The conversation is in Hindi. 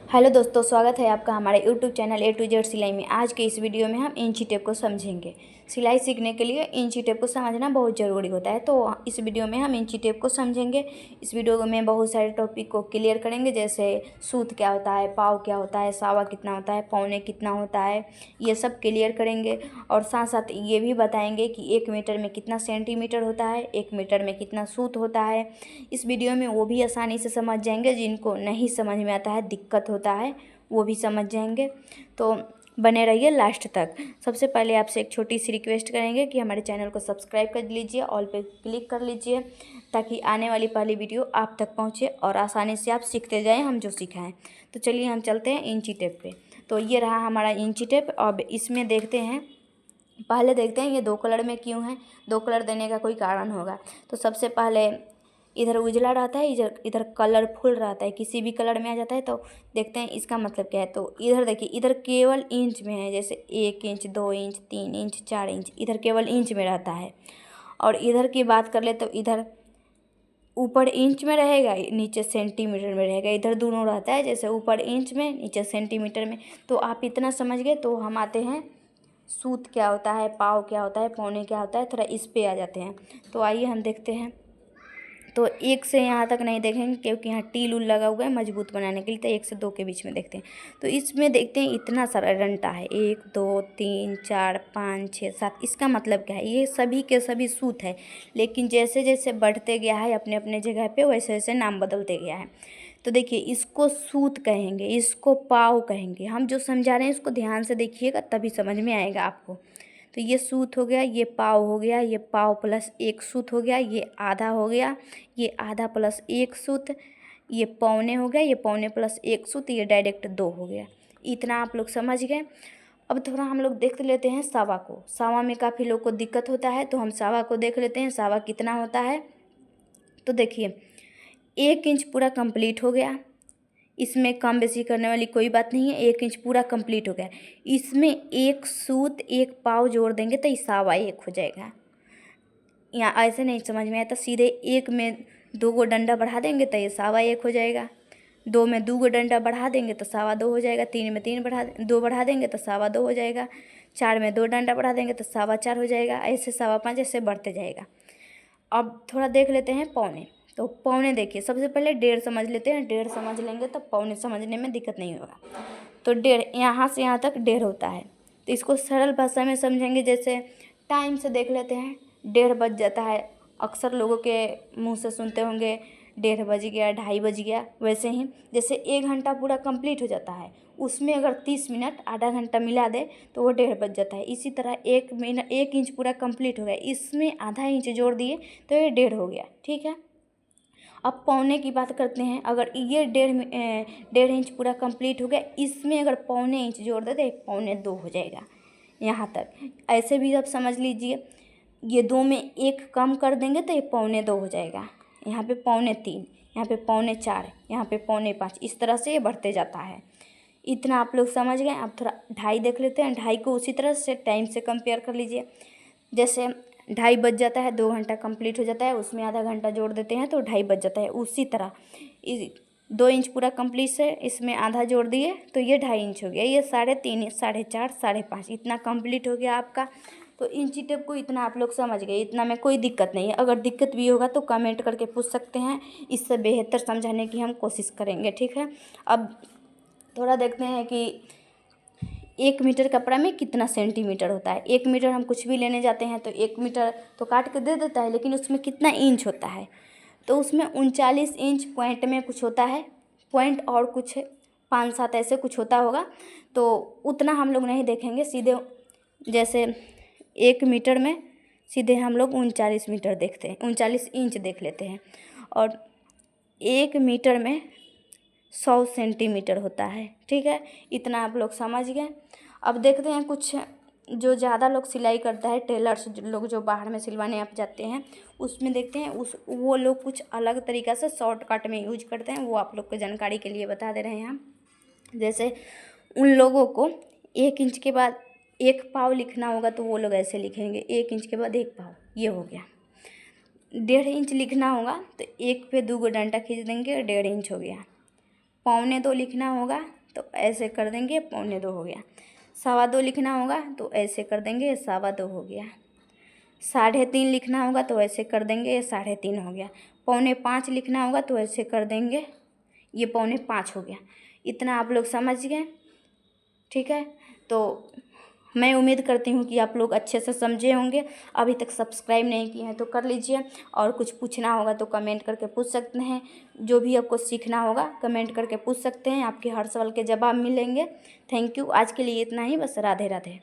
हेलो दोस्तों, स्वागत है आपका हमारे YouTube channel A to Z सिलाई में। आज के इस वीडियो में हम इंची टेप को समझेंगे। सिलाई सीखने के लिए इंची टेप को समझना बहुत ज़रूरी होता है, तो इस वीडियो में हम इंची टेप को समझेंगे। इस वीडियो में बहुत सारे टॉपिक को क्लियर करेंगे, जैसे सूत क्या होता है, पाव क्या होता है, सावा कितना होता है, पौने कितना होता है, ये सब क्लियर करेंगे। और साथ साथ ये भी बताएंगे कि 1 मीटर में कितना सेंटीमीटर होता है, 1 मीटर में कितना सूत होता है। इस वीडियो में वो भी आसानी से समझ जाएंगे, जिनको नहीं समझ में आता है, दिक्कत होता है, वो भी समझ जाएंगे। तो बने रहिए लास्ट तक। सबसे पहले आपसे एक छोटी सी रिक्वेस्ट करेंगे कि हमारे चैनल को सब्सक्राइब कर लीजिए, ऑल पे क्लिक कर लीजिए, ताकि आने वाली पहली वीडियो आप तक पहुंचे और आसानी से आप सीखते जाएं हम जो सिखाएं। तो चलिए हम चलते हैं इंची टेप पे। तो ये रहा हमारा इंची टेप। अब इसमें देखते हैं, पहले देखते हैं ये 2 कलर में क्यों है। 2 कलर देने का कोई कारण होगा। तो सबसे पहले इधर उजला रहता है, इधर इधर कलरफुल रहता है, किसी भी कलर में आ जाता है। तो देखते हैं इसका मतलब क्या है। तो इधर देखिए, इधर केवल इंच में है, जैसे 1 इंच, 2 इंच, 3 इंच, 4 इंच, इधर केवल इंच में रहता है। और इधर की बात कर ले तो इधर ऊपर इंच में रहेगा, नीचे सेंटीमीटर में रहेगा। इधर दोनों रहता है, जैसे ऊपर इंच में, नीचे सेंटीमीटर में। तो आप इतना समझ गए। तो हम आते हैं सूत क्या होता है, पाव क्या होता है, पौने क्या होता है, थोड़ा इस पे आ जाते हैं। तो आइए हम देखते हैं। तो 1 से यहाँ तक नहीं देखेंगे, क्योंकि यहाँ टील उल लगा हुआ है मजबूत बनाने के लिए। तो 1 से 2 के बीच में देखते हैं। तो इसमें देखते हैं इतना सारा डंटा है, 1 2 3 4 5 6 7। इसका मतलब क्या है, ये सभी के सभी सूत है, लेकिन जैसे जैसे बढ़ते गया है अपने अपने जगह पे, वैसे वैसे नाम बदलते गया है। तो देखिए, इसको सूत कहेंगे, इसको पाव कहेंगे। हम जो समझा रहे हैं इसको ध्यान से देखिएगा, तभी समझ में आएगा आपको। तो ये सूत हो गया, ये पाव हो गया, ये पाव प्लस 1 सूत हो गया, ये आधा हो गया, ये आधा प्लस 1 सूत, ये पौने हो गया, ये पौने प्लस 1 सूत, ये डायरेक्ट 2 हो गया। इतना आप लोग समझ गए। अब थोड़ा हम लोग देख लेते हैं सावा को। सावा में काफ़ी लोग को दिक्कत होता है, तो हम सावा को देख लेते हैं, सावा कितना होता है। तो देखिए, 1 इंच पूरा कंप्लीट हो गया। इसमें कम बेसी करने वाली कोई बात नहीं है, 1 इंच पूरा कंप्लीट हो गया। इसमें 1 सूत 1 पाव जोड़ देंगे तो ये सावा 1 हो जाएगा। यहाँ ऐसे नहीं समझ में आया तो सीधे 1 में 2 गो डंडा बढ़ा देंगे तो ये सावा 1 हो जाएगा। 2 में 2 गो डंडा बढ़ा देंगे तो सावा 2 हो जाएगा। 3 में 2 बढ़ा देंगे तो सावा 2 हो जाएगा। 4 में 2 डंडा बढ़ा देंगे तो सावा 4 हो जाएगा। ऐसे सावा 5 ऐसे बढ़ते जाएगा। अब थोड़ा देख लेते हैं पौने। तो पौने देखिए, सबसे पहले 1.5 समझ लेते हैं। 1.5 समझ लेंगे तो पौने समझने में दिक्कत नहीं होगा। तो 1.5 यहाँ से यहाँ तक 1.5 होता है। तो इसको सरल भाषा में समझेंगे, जैसे टाइम से देख लेते हैं। 1.5 बज जाता है, अक्सर लोगों के मुंह से सुनते होंगे 1.5 बज गया, 2:30 बज गया। वैसे ही जैसे 1 घंटा पूरा कंप्लीट हो जाता है, उसमें अगर 30 मिनट आधा घंटा मिला दे तो वो 1.5 बज जाता है। इसी तरह 1 इंच पूरा कंप्लीट हो गया, इसमें आधा इंच जोड़ दिए तो ये 1.5 हो गया। ठीक है। अब पौने की बात करते हैं। अगर ये 1.5 इंच पूरा कंप्लीट हो गया, इसमें अगर पौने इंच जोड़ दे तो पौने 2 हो जाएगा। यहाँ तक ऐसे भी आप समझ लीजिए। ये 2 में 1 कम कर देंगे तो ये पौने 2 हो जाएगा। यहाँ पे पौने 3, यहाँ पे पौने 4, यहाँ पे पौने 5, इस तरह से ये बढ़ते जाता है। इतना आप लोग समझ गए। अब थोड़ा 2:30 देख लेते हैं। 2:30 को उसी तरह से टाइम से कंपेयर कर लीजिए। जैसे 2:30 बज जाता है, 2 घंटा कंप्लीट हो जाता है, उसमें आधा घंटा जोड़ देते हैं तो 2:30 बज जाता है। उसी तरह 2 इंच पूरा कंप्लीट से इसमें आधा जोड़ दिए तो ये 2.5 इंच हो गया। ये 3.5, 4.5, 5.5 इतना कंप्लीट हो गया आपका। तो इंची टेप को इतना आप लोग समझ गए, इतना में कोई दिक्कत नहीं है। अगर दिक्कत भी होगा तो कमेंट करके पूछ सकते हैं, इससे बेहतर समझाने की हम कोशिश करेंगे। ठीक है। अब थोड़ा देखते हैं कि 1 मीटर कपड़ा में कितना सेंटीमीटर होता है। 1 मीटर हम कुछ भी लेने जाते हैं तो 1 मीटर तो काट के दे देता है, लेकिन उसमें कितना इंच होता है। तो उसमें 39 इंच पॉइंट में कुछ होता है, पॉइंट और कुछ 5-7 ऐसे कुछ होता होगा। तो उतना हम लोग नहीं देखेंगे, सीधे जैसे 1 मीटर में सीधे हम लोग 39 मीटर देखते हैं, 39 इंच देख लेते हैं। और 1 मीटर में 100 सेंटीमीटर होता है। ठीक है। इतना आप लोग समझ गए। अब देखते हैं कुछ जो ज़्यादा लोग सिलाई करता है, टेलर्स लोग जो बाहर में सिलवाने आप जाते हैं, उसमें देखते हैं वो लोग कुछ अलग तरीक़ा से शॉर्टकट में यूज करते हैं। वो आप लोग को जानकारी के लिए बता दे रहे हैं हम। जैसे उन लोगों को 1 इंच के बाद 1 पाव लिखना होगा तो वो लोग ऐसे लिखेंगे, 1 इंच के बाद 1 पाव, ये हो गया। 1.5 इंच लिखना होगा तो 1 पे 2 गो डंडा खींच देंगे, 1.5 इंच हो गया। पौने 2 लिखना होगा तो ऐसे कर देंगे 2:45 हो गया। 2:15 लिखना होगा तो ऐसे कर देंगे 2:15 हो गया। 3:30 लिखना होगा तो ऐसे कर देंगे 3:30 हो गया। 4:45 लिखना होगा तो ऐसे कर देंगे ये 4:45 हो गया। इतना आप लोग समझ गए, ठीक है। तो मैं उम्मीद करती हूँ कि आप लोग अच्छे से समझे होंगे। अभी तक सब्सक्राइब नहीं किए हैं तो कर लीजिए, और कुछ पूछना होगा तो कमेंट करके पूछ सकते हैं। जो भी आपको सीखना होगा कमेंट करके पूछ सकते हैं, आपके हर सवाल के जवाब मिलेंगे। Thank you. आज के लिए इतना ही, बस राधे राधे।